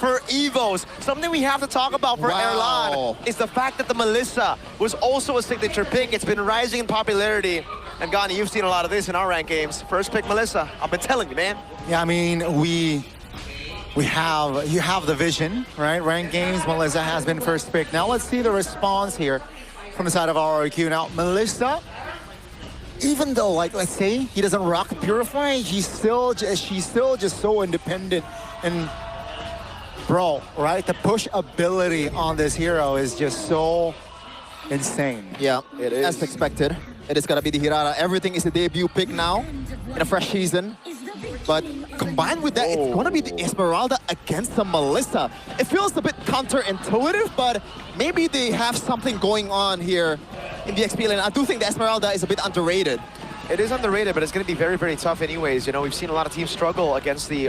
for EVOS. Something we have to talk about for Erlan is the fact that the Melissa was also a signature pick. It's been rising in popularity. And Gani, you've seen a lot of this in our ranked games. First pick Melissa. I've been telling you, man. Yeah, I mean, you have the vision, right? Ranked games, Melissa has been first pick. Now let's see the response here from the side of RRQ. Now, Melissa, even though, like, let's say he doesn't rock Purify, she's still just so independent. And bro, right? The push ability on this hero is just so insane. Yeah, it is. As expected, it is gonna be the Hirara. Everything is a debut pick now in a fresh season. But combined with that, it's gonna be the Esmeralda against the Melissa. It feels a bit counterintuitive, but maybe they have something going on here in the XP lane. I do think the Esmeralda is a bit underrated. It is underrated, but it's going to be very, very tough anyways. You know, we've seen a lot of teams struggle against the,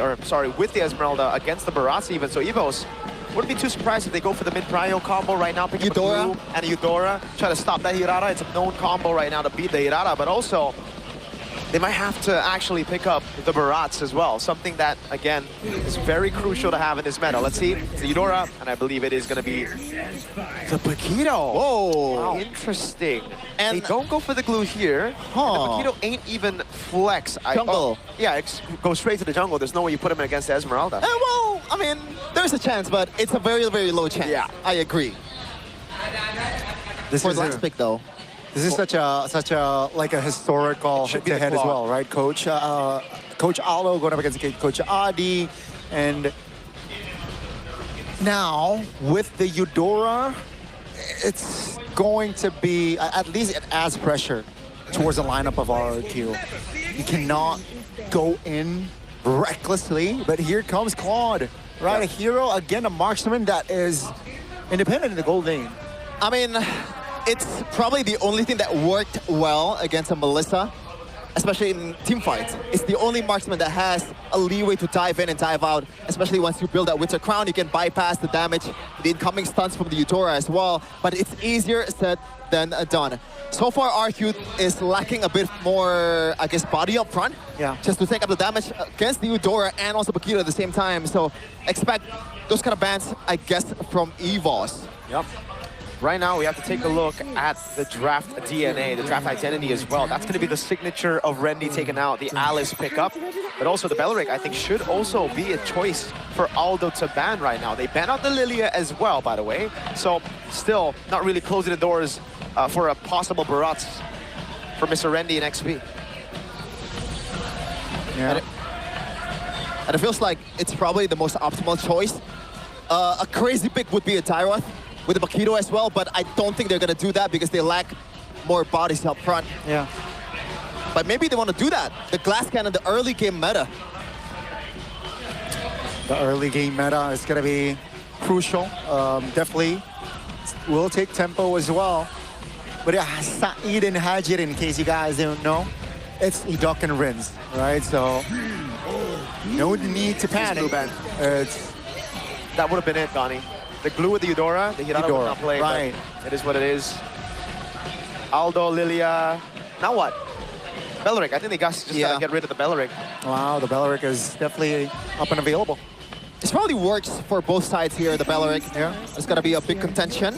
with the Esmeralda against the Barats even. So EVOS wouldn't be too surprised if they go for the mid-prio combo right now, pick up a Blue and a Eudora, try to stop that Hirara. It's a known combo right now to beat the Hirara, but also they might have to actually pick up the Barats as well. Something that, again, is very crucial to have in this meta. Let's see. It's the Eudora, and I believe it is going to be the Paquito. Whoa. Wow. Interesting. And they don't go for the glue here. Huh. The Paquito ain't even flex. Jungle. Yeah, go straight to the jungle. There's no way you put him against the Esmeralda. Well, I mean, there's a chance, but it's a very, very low chance. Yeah. I agree. This for the last pick, though. This is such a like a historical head-to-head as well, right? Coach Aldo going up against Coach Audi, and now with the Eudora, it's going to be, at least it adds pressure towards the lineup of RRQ. You cannot go in recklessly, but here comes Claude, right? A hero, again, a marksman that is independent in the gold lane. I mean, it's probably the only thing that worked well against a Melissa, especially in team fights. It's the only marksman that has a leeway to dive in and dive out, especially once you build that Winter Crown. You can bypass the damage, the incoming stunts from the Eudora as well, but it's easier said than done. So far, RQ is lacking a bit more, I guess, body up front, just to take up the damage against the Eudora and also Paquito at the same time. So expect those kind of bans, I guess, from EVOS. Yep. Right now, we have to take a look at the draft DNA, the draft identity as well. That's going to be the signature of Rendy taking out the Alice pickup. But also the Belleric, I think, should also be a choice for Aldo to ban right now. They ban out the Lilia as well, by the way. So still not really closing the doors for a possible Barats for Mr. Rendy in XP. Yeah. And it feels like it's probably the most optimal choice. A crazy pick would be a Tyroth with the Paquito as well, but I don't think they're going to do that because they lack more bodies up front. Yeah. But maybe they want to do that. The Glass Cannon, the early game meta. The early game meta is going to be crucial. Definitely will take tempo as well. But yeah, Saeed and Hajir, in case you guys don't know, it's Idok and Rins, right? So no need to panic. That would have been it, Donnie. The glue with the Eudora, the Hirara would not play, right. It is what it is. Aldo, Lilia, now what? Belleric, I think they just gotta get rid of the Belleric. Wow, the Belleric is definitely up and available. It probably works for both sides here, the Belleric. Yeah. It's gonna be a big contention.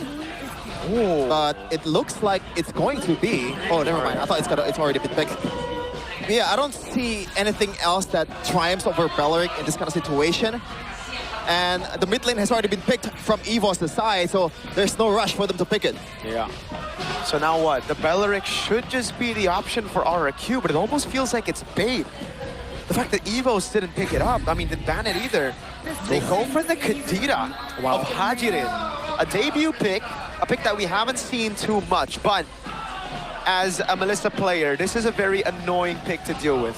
Ooh. But it looks like it's going to be, oh, never mind. I thought it's already been picked. Yeah, I don't see anything else that triumphs over Belleric in this kind of situation. And the mid lane has already been picked from EVOS' side, so there's no rush for them to pick it. Yeah. So now what? The Belleric should just be the option for RRQ, but it almost feels like it's bait. The fact that EVOS didn't pick it up, I mean, didn't ban it either. They go for the Kadira of Hajirin. A debut pick, a pick that we haven't seen too much, but as a Melissa player, this is a very annoying pick to deal with.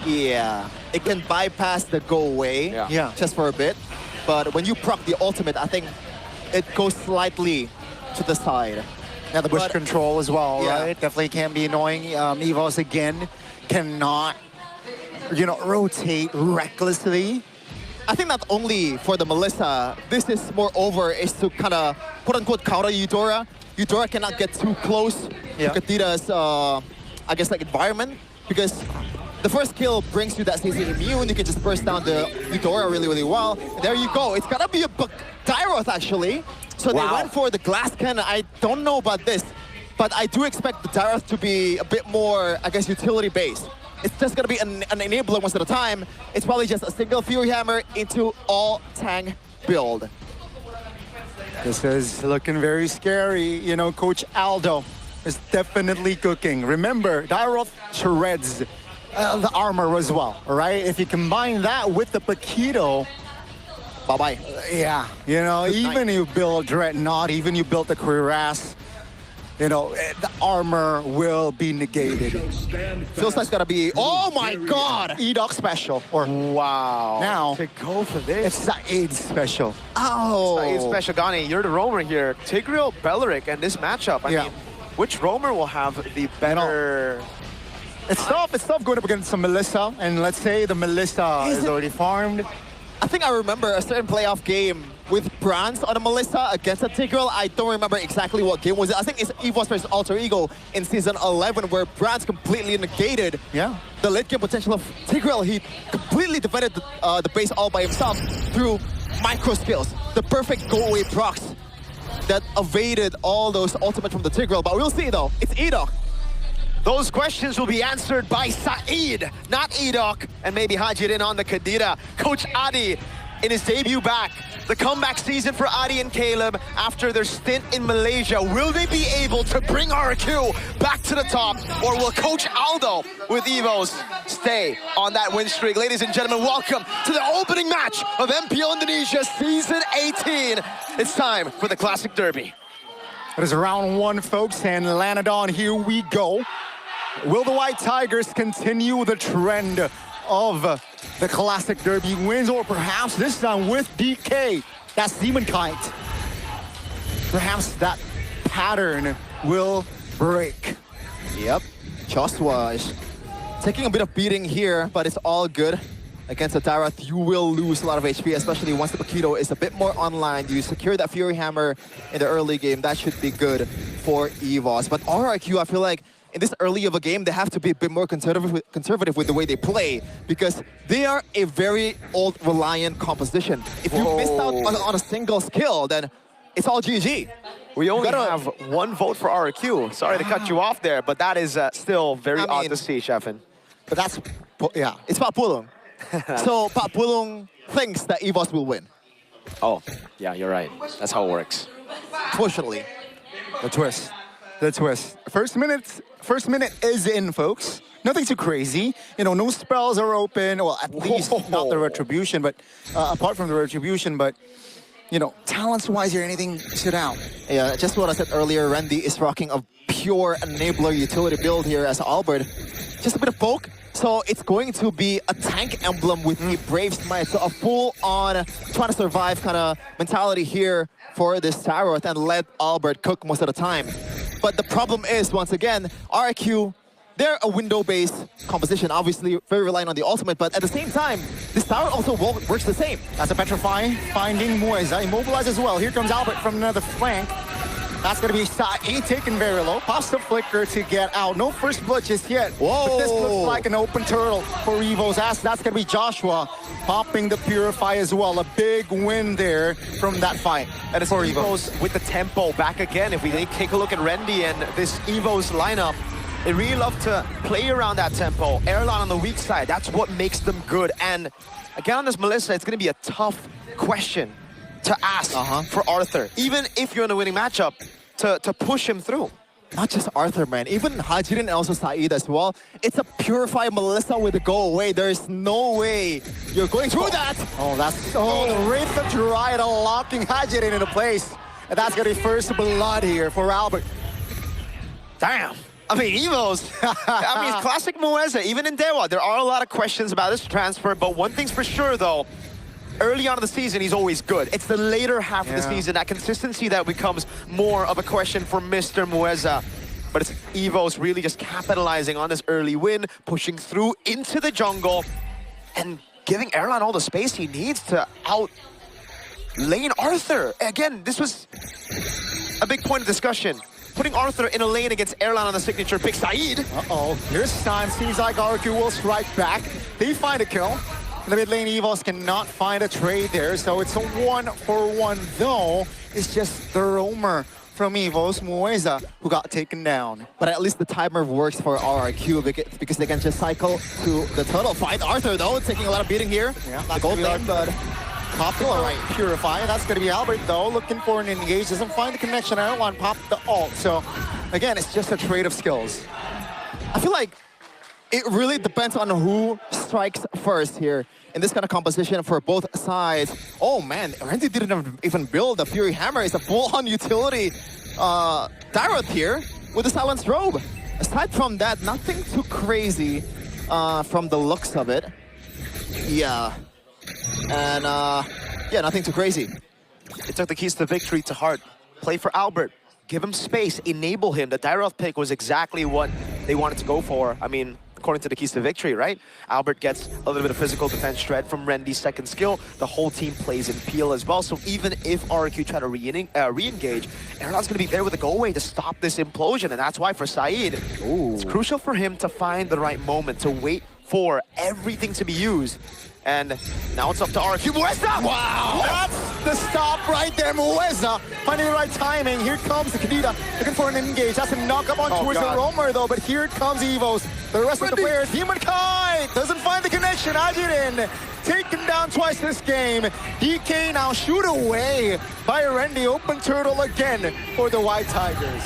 Yeah. It can bypass the go away just for a bit. But when you proc the ultimate, I think it goes slightly to the side. Yeah, the bush control as well, right? Definitely can be annoying. EVOS again cannot, rotate recklessly. I think not only for the Melissa, this is moreover is to kind of quote-unquote counter Eudora. Eudora cannot get too close to Kadira's, I guess, like environment, because the first kill brings you that CC immune. You can just burst down the Eudora really, really well. And there you go. It's gonna be a Tyroth actually. So they went for the glass cannon. I don't know about this, but I do expect the Tyroth to be a bit more, I guess, utility based. It's just gonna be an enabler most of the time. It's probably just a single Fury Hammer into all tank build. This is looking very scary. You know, Coach Aldo is definitely cooking. Remember, Tyroth shreds the armor as well, all right? If you combine that with the Paquito, bye-bye. Yeah, you know, even you build Dreadnought, even you build the Cuirass, you know, the armor will be negated. Feels like it's gonna be, oh my god! Edoc special, or wow. Now, to go for this. It's the Aid special. Oh! Aid special, Gani, you're the roamer here. Tigreal, Belleric, and this matchup, I mean, which roamer will have the better... It's tough going up against some Melissa, and let's say the Melissa is already farmed. I think I remember a certain playoff game with Brands on a Melissa against a Tigreal. I don't remember exactly what game was it. I think it's EVOS versus Alter Ego in Season 11 where Brands completely negated the late game potential of Tigreal. He completely defended the base all by himself through micro skills. The perfect go-away procs that evaded all those ultimates from the Tigreal. But we'll see though, it's Edoc. Those questions will be answered by Saeed, not Edoc, and maybe Hajirin on the Kadira. Coach Adi in his debut back. The comeback season for Adi and Caleb after their stint in Malaysia. Will they be able to bring RRQ back to the top, or will Coach Aldo with EVOS stay on that win streak? Ladies and gentlemen, welcome to the opening match of MPL Indonesia Season 18. It's time for the Classic Derby. It is round one, folks, and Lanadon, here we go. Will the White Tigers continue the trend of the Classic Derby wins, or perhaps this time with DK, that's Demon Kite? Perhaps that pattern will break. Yep, Joshua is taking a bit of beating here, but it's all good. Against the Tyroth, you will lose a lot of HP, especially once the Paquito is a bit more online. You secure that Fury Hammer in the early game. That should be good for EVOS. But RRQ, I feel like in this early of a game, they have to be a bit more conservative with the way they play, because they are a very old reliant composition. If you missed out on a single skill, then it's all GG. We only have one vote for RRQ. Sorry to cut you off there, but that is still very odd to see, Shefin. But that's, it's Pak Pulung. So Pak Pulung thinks that EVOS will win. Oh, yeah, you're right. That's how it works. Fortunately. The twist. First minute is in, folks. Nothing too crazy. You know, no spells are open. Well, at least not the Retribution, but apart from the Retribution, but you know, talents-wise, or anything stood out. Yeah, just what I said earlier, Randy is rocking a pure enabler utility build here as Alberttt. Just a bit of poke. So it's going to be a tank emblem with the Brave Smite. So a full-on trying to survive kind of mentality here for this Tyroth and let Alberttt cook most of the time. But the problem is, once again, RRQ, they're a window-based composition, obviously very reliant on the ultimate, but at the same time, this tower also works the same. That's a Petrify, finding Mueza, immobilized as well. Here comes Alberttt from another flank. That's going to be Saeed taken very low. Pops the flicker to get out. No first blood just yet. Whoa. But this looks like an open turtle for EVOS. That's going to be Joshua popping the Purify as well. A big win there from that fight. And it's for EVOS with the tempo back again. If we take a look at Randy and this EVOS lineup, they really love to play around that tempo. Erlan on the weak side, that's what makes them good. And again on this Melissa, it's going to be a tough question to ask for Arthur, even if you're in a winning matchup, to push him through. Not just Arthur, man. Even Hajirin and also Saeed as well. It's a Purify Melissa with a go away. There's no way you're going through that. Oh, that's the Wraith of Drichel locking Hajirin into place. And that's going to be first blood here for Alberttt. Damn. I mean, EVOS, I mean, classic Mueza, even in Dewa, there are a lot of questions about this transfer, but one thing's for sure, though, early on in the season, he's always good. It's the later half of the season, that consistency that becomes more of a question for Mr. Mueza. But it's EVOS really just capitalizing on this early win, pushing through into the jungle, and giving Erlan all the space he needs to out-lane Arthur. Again, this was a big point of discussion. putting Arthur in a lane against Erlan on the signature pick. Saeed. Uh-oh, here's time. Seems like RRQ will strike back. They find a kill. In the mid lane, EVOS cannot find a trade there, so it's a 1-for-1 though. It's just the roamer from EVOS, Mueza, who got taken down. But at least the timer works for RRQ because they can just cycle to the turtle fight. Arthur, though, taking a lot of beating here. Yeah, the gold lane, but Poplar, right? Purify. That's going to be Alberttt, though, looking for an engage. Doesn't find the connection. Erlan popped the ult. So, again, it's just a trade of skills. I feel like it really depends on who strikes first here in this kind of composition for both sides. Oh man, Randy didn't even build the Fury Hammer. It's a full-on utility Darroth here with the Silenced Robe. Aside from that, nothing too crazy from the looks of it. Yeah. And yeah, nothing too crazy. It took the keys to victory to heart. Play for Alberttt. Give him space, enable him. The Darroth pick was exactly what they wanted to go for. I mean, according to the keys to victory, right? Alberttt gets a little bit of physical defense shred from Rendy's second skill. The whole team plays in peel as well. So even if RRQ try to re-engage, Erlan's going to be there with a go-away to stop this implosion. And that's why for Saeed, it's crucial for him to find the right moment, to wait for everything to be used. And now it's up to RRQ. Mueza! Wow! That's the stop right there. Mueza finding the right timing. Here comes the Kadita looking for an engage. That's a knock up on towards the roamer though, but here comes EVOS. The rest of the players, Humankind doesn't find the connection. Ajin taken down twice this game. DK now shoot away by Rendy. Open turtle again for the White Tigers.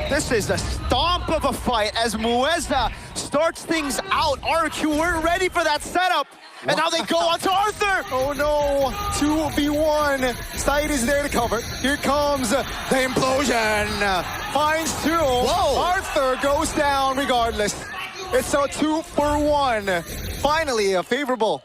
This is a stomp of a fight as Mueza starts things out. RRQ weren't ready for that setup. And now they go on to Arthur! Oh no, 2v1. Saeed is there to cover. Here comes the implosion. Finds two. Whoa. Arthur goes down regardless. It's a 2-for-1. Finally, a favorable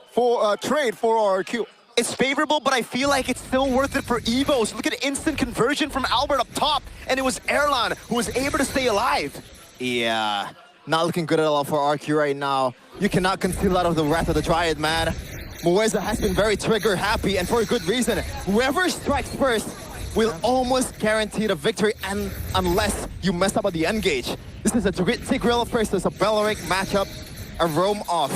trade for RRQ. It's favorable, but I feel like it's still worth it for EVOS. Look at instant conversion from Alberttt up top, and it was Erlan who was able to stay alive. Yeah, not looking good at all for RRQ right now. You cannot conceal out of the wrath of the Dryad, man. Mueza has been very trigger happy, and for a good reason. Whoever strikes first will almost guarantee the victory, and unless you mess up on the engage. This is a Tigreal versus a Beleric matchup, a roam off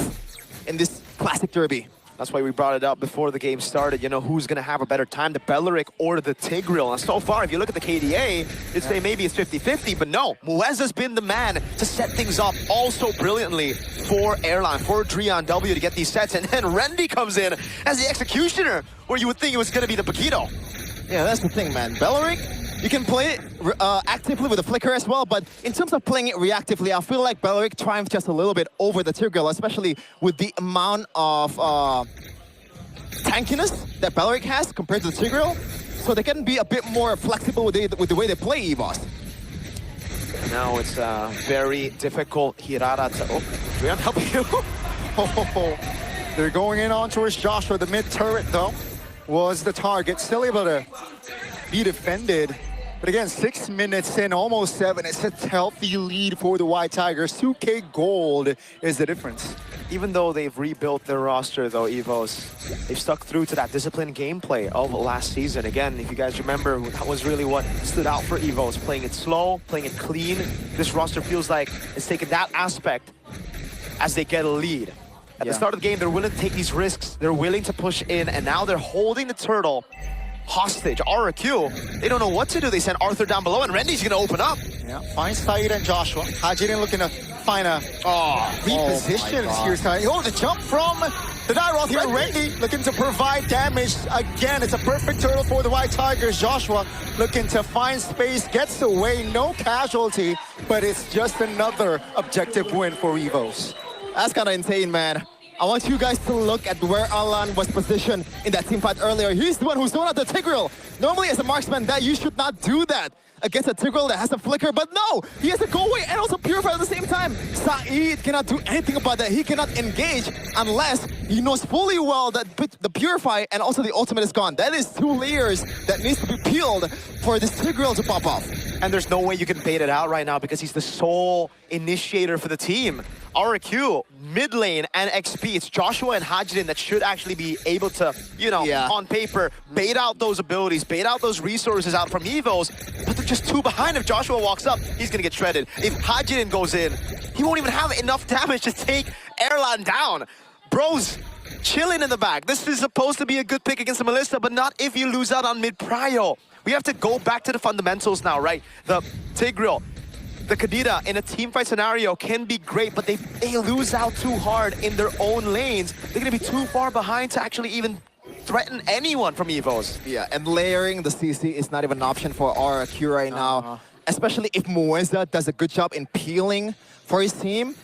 in this classic derby. That's why we brought it up before the game started. You know, who's going to have a better time, the Beleric or the Tigreal? And so far, if you look at the KDA, you'd say maybe it's 50-50, but no. Mueza's been the man to set things up also brilliantly for Erlan, for DrianW to get these sets. And then Rendy comes in as the executioner, where you would think it was going to be the Paquito. Yeah, that's the thing, man. Beleric, you can play it actively with the Flicker as well, but in terms of playing it reactively, I feel like Beleric triumphed just a little bit over the Tigreal, especially with the amount of tankiness that Beleric has compared to the Tigreal, so they can be a bit more flexible with the way they play EVOS. Now it's very difficult. Hirara to... Oh, Drian helping you. They're going in on towards Joshua. The mid turret, though, was the target. Still able to be defended. But again, 6 minutes in, almost 7. It's a healthy lead for the White Tigers. 2K gold is the difference. Even though they've rebuilt their roster, though, EVOS, they've stuck through to that disciplined gameplay of last season. Again, if you guys remember, that was really what stood out for EVOS. Playing it slow, playing it clean. This roster feels like it's taken that aspect as they get a lead. At the start of the game, they're willing to take these risks. They're willing to push in, and now they're holding the turtle hostage. RRQ, they don't know what to do. They send Arthur down below, and Rendy's gonna open up. Yeah, finds Saeed and Joshua. Hajin looking to find a repositions here. Saeed. Oh, the jump from the Darroth here. Rendy looking to provide damage. Again, it's a perfect turtle for the White Tigers. Joshua looking to find space, gets away, no casualty, but it's just another objective win for EVOS. That's kind of insane, man. I want you guys to look at where Erlan was positioned in that team fight earlier. He's the one who's throwing out the Tigreal. Normally, as a marksman, that you should not do that against a Tigreal that has a flicker, but no! He has to go away and also purify at the same time. Saeed cannot do anything about that. He cannot engage unless he knows fully well that the purify and also the ultimate is gone. That is 2 layers that needs to be peeled for this Tigreal to pop off. And there's no way you can bait it out right now because he's the sole initiator for the team. RRQ, mid lane, and XP. It's Joshua and Hajidin that should actually be able to, you know, on paper, bait out those abilities, bait out those resources out from EVOS, but they're just two behind. If Joshua walks up, he's gonna get shredded. If Hajidin goes in, he won't even have enough damage to take Erlan down. Bro's chilling in the back. This is supposed to be a good pick against the Melissa, but not if you lose out on mid-prio. We have to go back to the fundamentals now, right? The Tigreal, the Kadita in a teamfight scenario can be great, but they lose out too hard in their own lanes. They're gonna be too far behind to actually even threaten anyone from EVOS. Yeah, and layering the CC is not even an option for RRQ right now. Especially if Mueza does a good job in peeling for his team.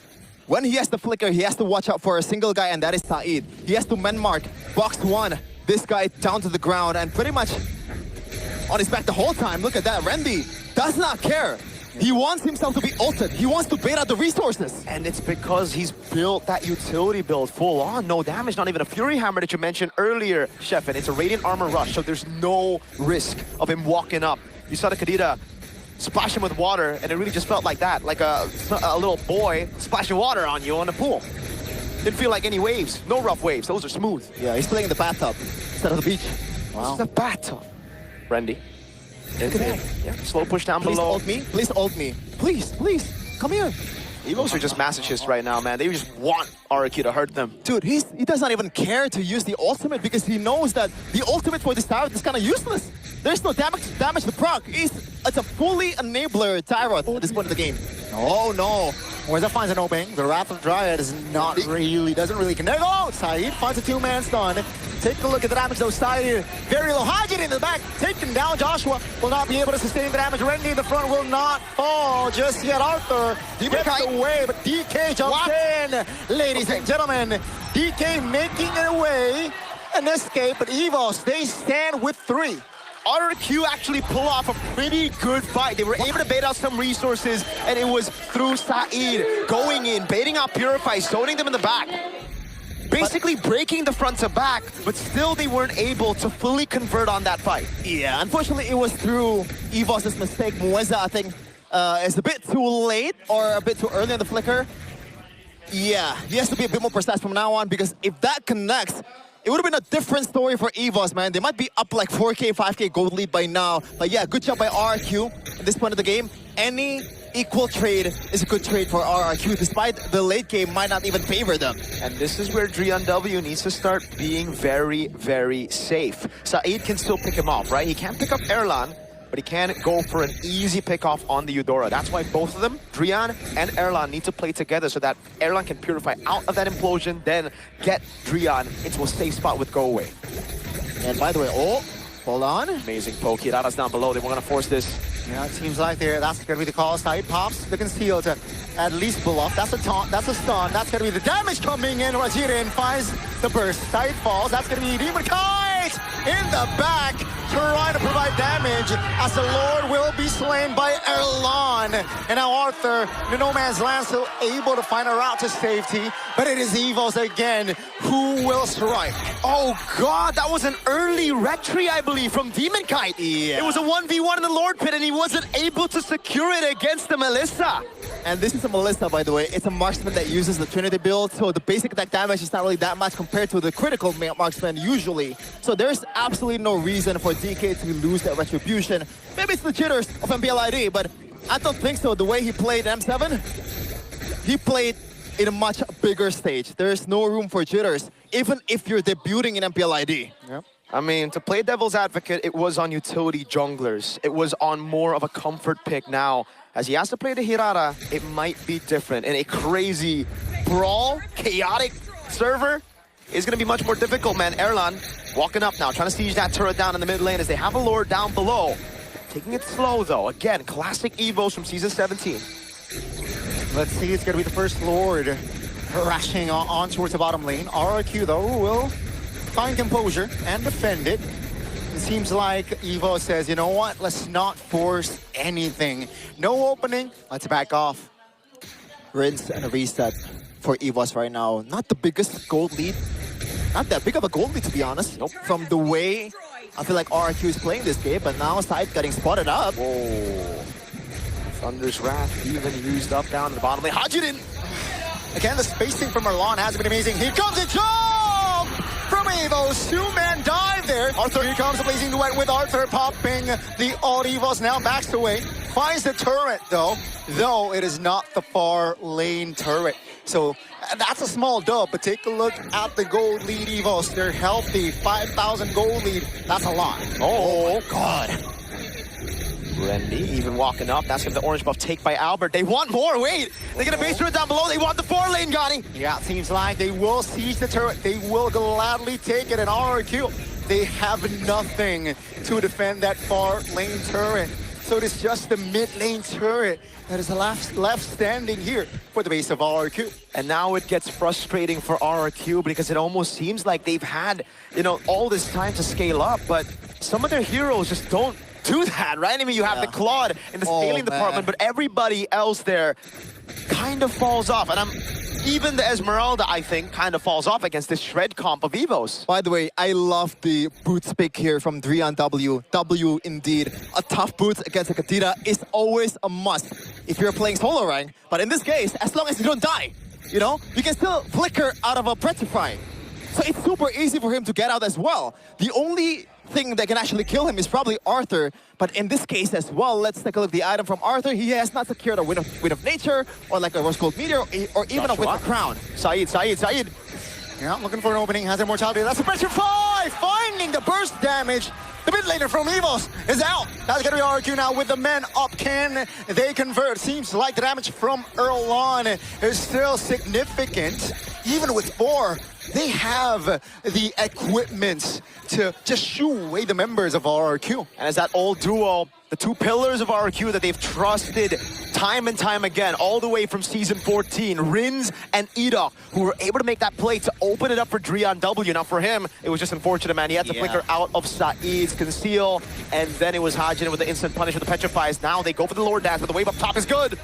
When he has the flicker, he has to watch out for a single guy, and that is Saeed. He has to man mark, box one, this guy down to the ground, and pretty much on his back the whole time. Look at that, Randy does not care. He wants himself to be ulted. He wants to bait out the resources. And it's because he's built that utility build full on. No damage, not even a Fury Hammer that you mentioned earlier, Sheffin. It's a Radiant Armor Rush, so there's no risk of him walking up. You saw the Kadita splash him with water, and it really just felt like that, like a little boy splashing water on you on the pool. Didn't feel like any waves, no rough waves, those are smooth. Yeah, he's playing in the bathtub instead of the beach. Wow. This is a bathtub. Randy. Yeah, slow push down Please below. ult me, please ult me. Please, please, come here. EVOS are just masochists right now, man. They just want RRQ to hurt them. Dude, he does not even care to use the ultimate because he knows that the ultimate for this Tyrant is kind of useless. There's no damage to proc. It's a fully enabler Tyrant at this point of the game. Oh no. Mueza finds an opening. The Wrath of Dryad is not really, doesn't really connect. Oh, Saeed finds a two-man stun. Take a look at the damage though. Saeed very low. Hajid in the back, taken down. Joshua will not be able to sustain the damage. Randy in the front will not fall just yet. Arthur gets away, but DK jumps in. Ladies and gentlemen, DK making their way an escape, but EVOS, they stand with 3. RRQ actually pull off a pretty good fight. They were able to bait out some resources, and it was through Saeed going in, baiting out Purify, zoning them in the back. Basically breaking the front to back, but still they weren't able to fully convert on that fight. Yeah, unfortunately it was through EVOS' mistake. Mueza, I think, is a bit too late or a bit too early on the flicker. Yeah, he has to be a bit more precise from now on, because if that connects, it would have been a different story for EVOS, man. They might be up like 4K, 5K gold lead by now. But yeah, good job by RRQ at this point of the game. Any equal trade is a good trade for RRQ, despite the late game might not even favor them. And this is where DrianW needs to start being very, very safe. Saeed can still pick him off, right? He can't pick up Erlan, but he can go for an easy pickoff on the Eudora. That's why both of them, Drian and Erlan, need to play together so that Erlan can purify out of that implosion, then get Drian into a safe spot with Go Away. And by the way, oh, hold on. Amazing poke. Hirata's down below. They were going to force this. Yeah, it seems like that's going to be the call. Saeed pops the conceal to at least bluff. That's a taunt, that's a stun. That's going to be the damage coming in. Rajirin finds the burst. Saeed falls. That's going to be Demon Kite in the back, trying to provide damage as the Lord will be slain by Erlan. And now Arthur, the No Man's Land, still able to find a route to safety, but it is EVOS again who will strike. Oh God, that was an early retry, I believe, from Demon Kite. Yeah. It was a 1v1 in the Lord Pit, and he wasn't able to secure it against the Melissa. And this is a Melissa, by the way. It's a marksman that uses the Trinity build, so the basic attack damage is not really that much compared to the critical marksman usually. So there's absolutely no reason for DK to lose that retribution. Maybe it's the jitters of MPL ID, but I don't think so. The way he played M7, he played in a much bigger stage. There's no room for jitters, even if you're debuting in MPL ID. Yep. I mean, to play devil's advocate, it was on utility junglers. It was on more of a comfort pick now. As he has to play the Hirata, it might be different. In a crazy brawl, chaotic server, is going to be much more difficult, man. Erlan walking up now, trying to siege that turret down in the mid lane as they have a Lord down below. Taking it slow, though. Again, classic EVOS from Season 17. Let's see, it's going to be the first Lord rushing on towards the bottom lane. RRQ, though, will find composure and defend it. It seems like Evo says, you know what, let's not force anything. No opening, let's back off. Rinse and a reset for EVOS right now. Not the biggest gold lead. Not that big of a gold lead, to be honest. Nope. From the way I feel like RRQ is playing this game, but now Side getting spotted up. Whoa. Thunder's Wrath even used up down in the bottom lane. Hajidin! Again, the spacing from Erlan has been amazing. Here comes a jump from EVOS. Two-man dive there. Arthur, here comes the blazing duet with Arthur popping the EVOS. Now backs away. Finds the turret, though it is not the far lane turret. So that's a small dub, but take a look at the gold lead EVOS. They're healthy. 5,000 gold lead. That's a lot. Oh, God. Randy even walking up. That's the orange buff take by Alberttt. They want more. Wait. They're going to base through it down below. They want the 4 lane, Gotti. Yeah, it seems like they will seize the turret. They will gladly take it. And RRQ, they have nothing to defend that far lane turret. So it is just the mid lane turret that is left standing here for the base of RRQ. And now it gets frustrating for RRQ because it almost seems like they've had, you know, all this time to scale up, but some of their heroes just don't do that, right? I mean, you have the Claude in the scaling department, but everybody else there kind of falls off. And even the Esmeralda, I think, kind of falls off against this shred comp of EVOS. By the way, I love the boots pick here from DrianW. W indeed. A tough boots against a Kadira is always a must if you're playing solo rank. But in this case, as long as you don't die, you know, you can still flicker out of a Petrify. So it's super easy for him to get out as well. The only thing that can actually kill him is probably Arthur, but in this case as well, let's take a look at the item from Arthur. He has not secured a Wind of Nature, or like a Rose Gold Meteor, or even a Wind of Crown. Saeed. Yeah, looking for an opening, has immortality. That's a pressure 5, finding the burst damage. The mid laner from EVOS is out. That's gonna be RRQ now with the men up. Can they convert? Seems like the damage from Erlan is still significant. Even with 4, they have the equipment to just shoo away the members of RRQ. And as that old duo, the 2 pillars of RRQ that they've trusted time and time again, all the way from Season 14, Rins and Edok, who were able to make that play to open it up for DrianW. Now for him, it was just unfortunate, man. He had to flicker out of Saeed's conceal, and then it was Hajin with the instant punish with the Petrifies. Now they go for the Lord Dash, but the wave up top is good.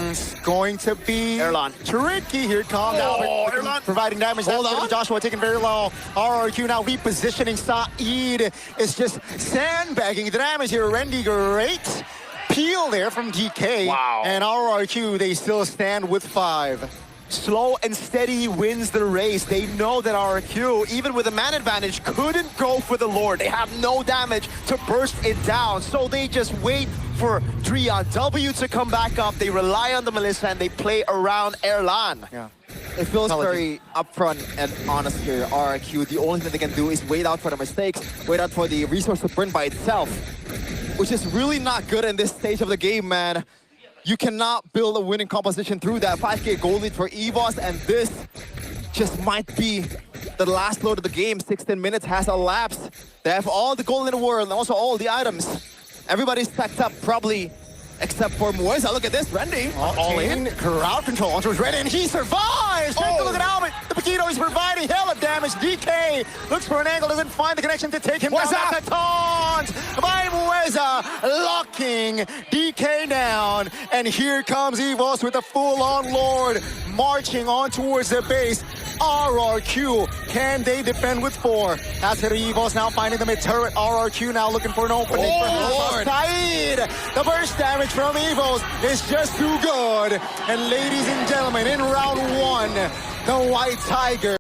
It's going to be Erlan. Tricky here. Calm down. Erlan Providing damage. Hold on. Joshua taking very low. RRQ now repositioning. Saeed is just sandbagging the damage here. Randy, great peel there from DK. Wow. And RRQ, they still stand with 5. Slow and steady wins the race. They know that RRQ, even with a man advantage, couldn't go for the Lord. They have no damage to burst it down. So they just wait for DrianW to come back up. They rely on the Melissa and they play around Erlan. Yeah. It feels very upfront and honest here. RRQ, the only thing they can do is wait out for the mistakes, wait out for the resource to burn by itself, which is really not good in this stage of the game, man. You cannot build a winning composition through that 5k gold lead for EVOS, and this just might be the last load of the game. 16 minutes has elapsed. They have all the gold in the world and also all the items. Everybody's stacked up probably except for Moisa. Look at this, Randy. All in. Crowd control onto his ready, and he survives. Take a look at Albert. The Paquito is providing hell of damage. DK looks for an angle, doesn't find the connection to take him down. That's a taunt by Moisa, locking DK down. And here comes EVOS with a full-on Lord marching on towards the base. RRQ, can they defend with 4? That's it, EVOS now finding the mid-turret. RRQ now looking for an opening for Lord. Saeed, the burst damage from EVOS is just too good. And ladies and gentlemen, in round 1, the White Tiger